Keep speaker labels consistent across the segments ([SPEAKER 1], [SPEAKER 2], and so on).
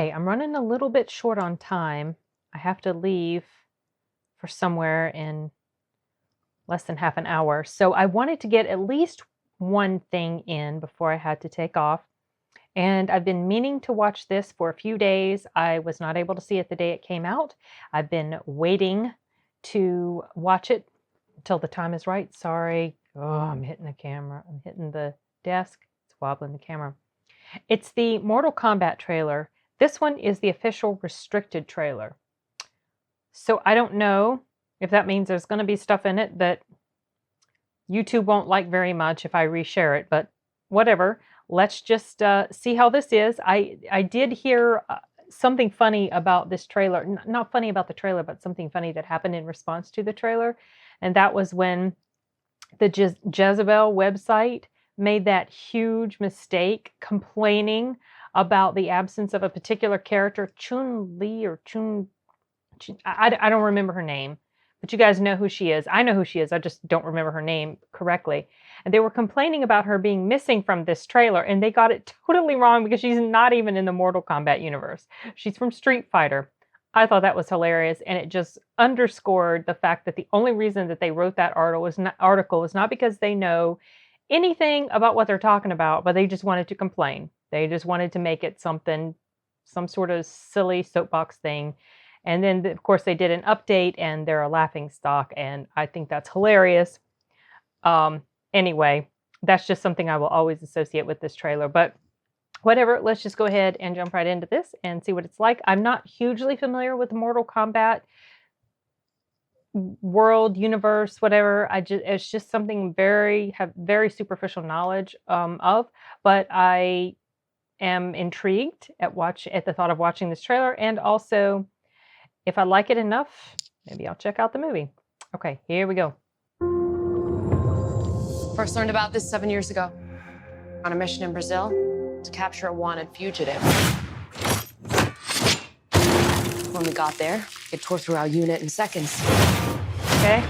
[SPEAKER 1] Okay, I'm running a little bit short on time. I have to leave for somewhere in less than half an hour. So I wanted to get at least one thing in before I had to take off. And I've been meaning to watch this for a few days. I was not able to see it the day it came out. I've been waiting to watch it until the time is right. Sorry. Oh, I'm hitting the camera. I'm hitting the desk. It's wobbling the camera. It's the Mortal Kombat trailer. This one is the official restricted trailer. So I don't know if that means there's going to be stuff in it that YouTube won't like very much if I reshare it, but whatever. Let's just see how this is. I did hear something funny about this trailer. Not funny about the trailer, but something funny that happened in response to the trailer. And that was when the Jezebel website made that huge mistake complaining about the absence of a particular character, Chun-Li or I don't remember her name, but you guys know who she is. I know who she is. I just don't remember her name correctly. And they were complaining about her being missing from this trailer, and they got it totally wrong because she's not even in the Mortal Kombat universe. She's from Street Fighter. I thought that was hilarious, and it just underscored the fact that the only reason that they wrote that article was not because they know anything about what they're talking about, but they just wanted to complain. They just wanted to make it some sort of silly soapbox thing. And then, of course, they did an update, and they're a laughing stock, and I think that's hilarious. Anyway, that's just something I will always associate with this trailer. But whatever, let's just go ahead and jump right into this and see what it's like. I'm not hugely familiar with the Mortal Kombat world, universe, whatever. It's just something have very superficial knowledge of, but I am intrigued at the thought of watching this trailer, and also if I like it enough, maybe I'll check out the movie. Okay, here we go.
[SPEAKER 2] First learned about this 7 years ago on a mission in Brazil to capture a wanted fugitive. When we got there, it tore through our unit in seconds.
[SPEAKER 1] Okay.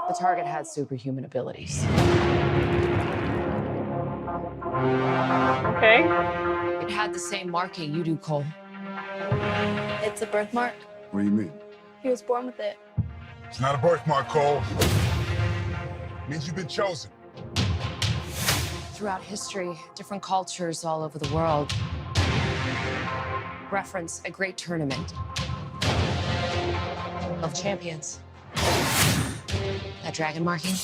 [SPEAKER 2] The target had superhuman abilities.
[SPEAKER 1] Okay.
[SPEAKER 2] It had the same marking you do, Cole.
[SPEAKER 3] It's a birthmark.
[SPEAKER 4] What do you mean?
[SPEAKER 3] He was born with it.
[SPEAKER 4] It's not a birthmark, Cole. It means you've been chosen.
[SPEAKER 2] Throughout history, different cultures all over the world reference a great tournament of champions. That dragon marking?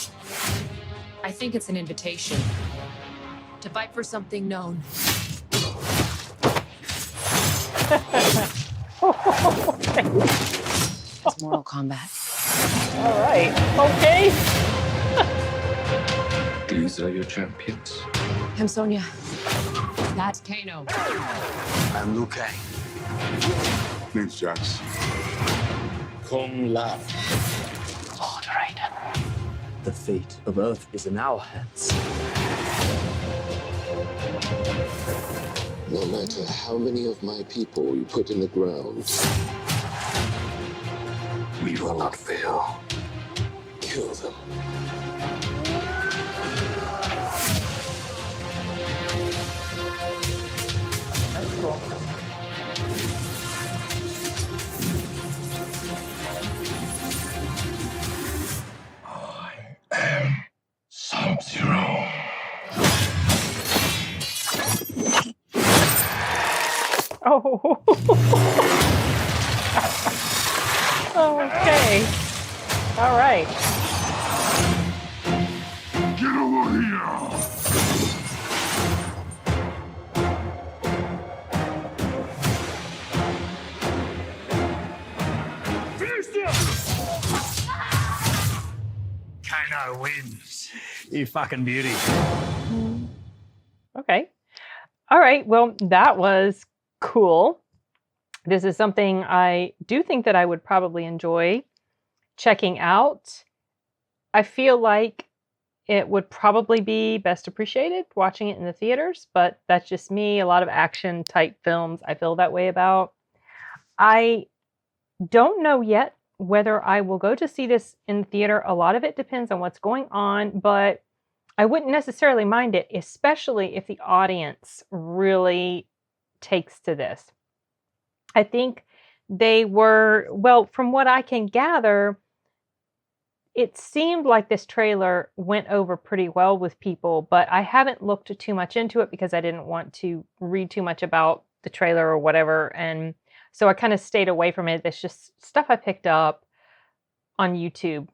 [SPEAKER 2] I think it's an invitation to fight for something known. It's Mortal Kombat.
[SPEAKER 1] All right. Okay.
[SPEAKER 5] These are your champions.
[SPEAKER 2] I'm Sonya. That's Kano.
[SPEAKER 5] I'm Liu Kang.
[SPEAKER 4] Name's Jax.
[SPEAKER 5] Kung Lao.
[SPEAKER 6] Lord Raiden, the fate of Earth is in our hands.
[SPEAKER 7] No matter how many of my people you put in the ground,
[SPEAKER 5] We will not fail.
[SPEAKER 7] kill them.
[SPEAKER 1] That's cool.
[SPEAKER 5] Sub-Zero.
[SPEAKER 1] Oh. Okay. All right.
[SPEAKER 4] Get over here!
[SPEAKER 6] Kano wins. You fucking beauty.
[SPEAKER 1] Okay. All right. Well, that was cool. This is something I do think that I would probably enjoy checking out. I feel like it would probably be best appreciated watching it in the theaters, but that's just me. A lot of action type films I feel that way about. I don't know yet whether I will go to see this in the theater. A lot of it depends on what's going on, but I wouldn't necessarily mind it, especially if the audience really takes to this. I think they were, well, from what I can gather, it seemed like this trailer went over pretty well with people, but I haven't looked too much into it because I didn't want to read too much about the trailer or whatever. And so I kind of stayed away from it. It's just stuff I picked up on YouTube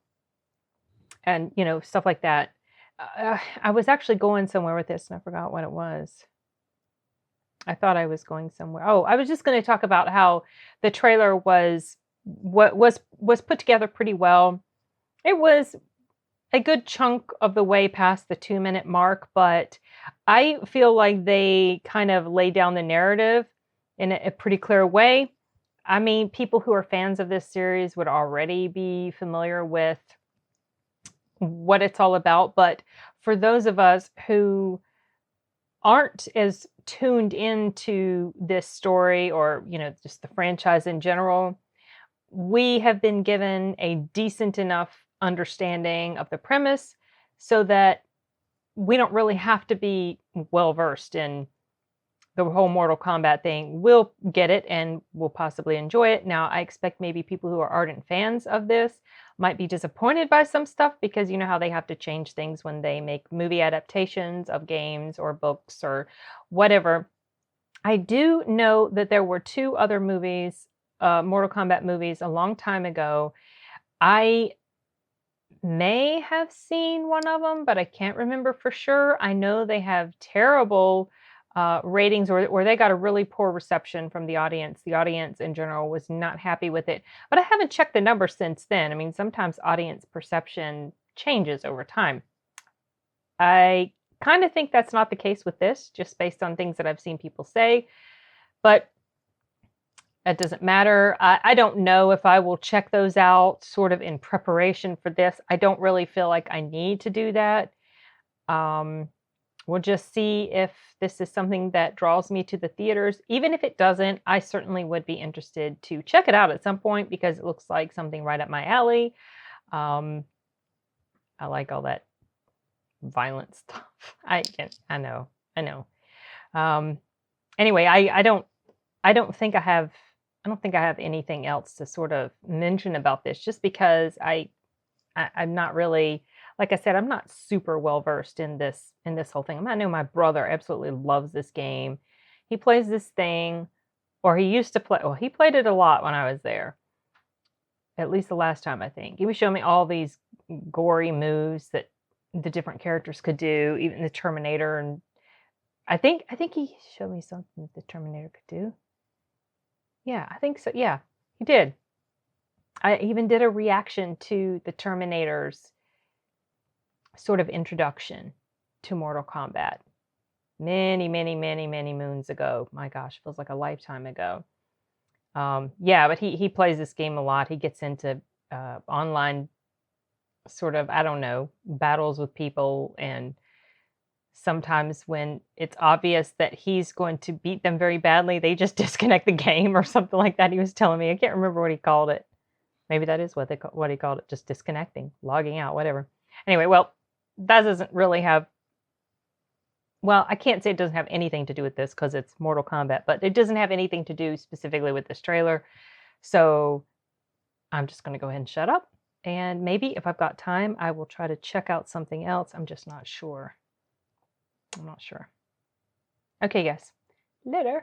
[SPEAKER 1] and, stuff like that. I was actually going somewhere with this and I forgot what it was. I thought I was going somewhere. Oh, I was just going to talk about how the trailer was put together pretty well. It was a good chunk of the way past the 2-minute mark, but I feel like they kind of laid down the narrative in a pretty clear way. I mean, people who are fans of this series would already be familiar with what it's all about, but for those of us who aren't as tuned into this story or, just the franchise in general, we have been given a decent enough understanding of the premise so that we don't really have to be well versed in the whole Mortal Kombat thing. We'll get it and we'll possibly enjoy it. Now, I expect maybe people who are ardent fans of this might be disappointed by some stuff because you know how they have to change things when they make movie adaptations of games or books or whatever. I do know that there were 2 other movies, Mortal Kombat movies, a long time ago. I may have seen one of them, but I can't remember for sure. I know they have terrible ratings, or they got a really poor reception from the audience. The audience in general was not happy with it, but I haven't checked the numbers since then. I mean, sometimes audience perception changes over time. I kind of think that's not the case with this, just based on things that I've seen people say, but it doesn't matter. I don't know if I will check those out sort of in preparation for this. I don't really feel like I need to do that. We'll just see if this is something that draws me to the theaters. Even if it doesn't, I certainly would be interested to check it out at some point because it looks like something right up my alley. I like all that violent stuff. I know. Anyway, I don't think I have anything else to sort of mention about this, just because I'm not really, like I said, I'm not super well versed in this whole thing. I know my brother absolutely loves this game. He plays this thing, or he used to play. Well, he played it a lot when I was there. At least the last time, I think. He was showing me all these gory moves that the different characters could do, even the Terminator, and I think he showed me something that the Terminator could do. Yeah, I think so. Yeah, he did. I even did a reaction to the Terminator's sort of introduction to Mortal Kombat many, many, many, many moons ago. My gosh, feels like a lifetime ago. Yeah, but he plays this game a lot. He gets into online sort of, I don't know, battles with people, and sometimes when it's obvious that he's going to beat them very badly, they just disconnect the game or something like that. He was telling me. I can't remember what he called it. Maybe that is what he called it, just disconnecting, logging out, whatever. Anyway, well, that doesn't really have, well, I can't say it doesn't have anything to do with this because it's Mortal Kombat, but it doesn't have anything to do specifically with this trailer. So I'm just going to go ahead and shut up. And maybe if I've got time, I will try to check out something else. I'm just not sure. I'm not sure. Okay, guys. Later.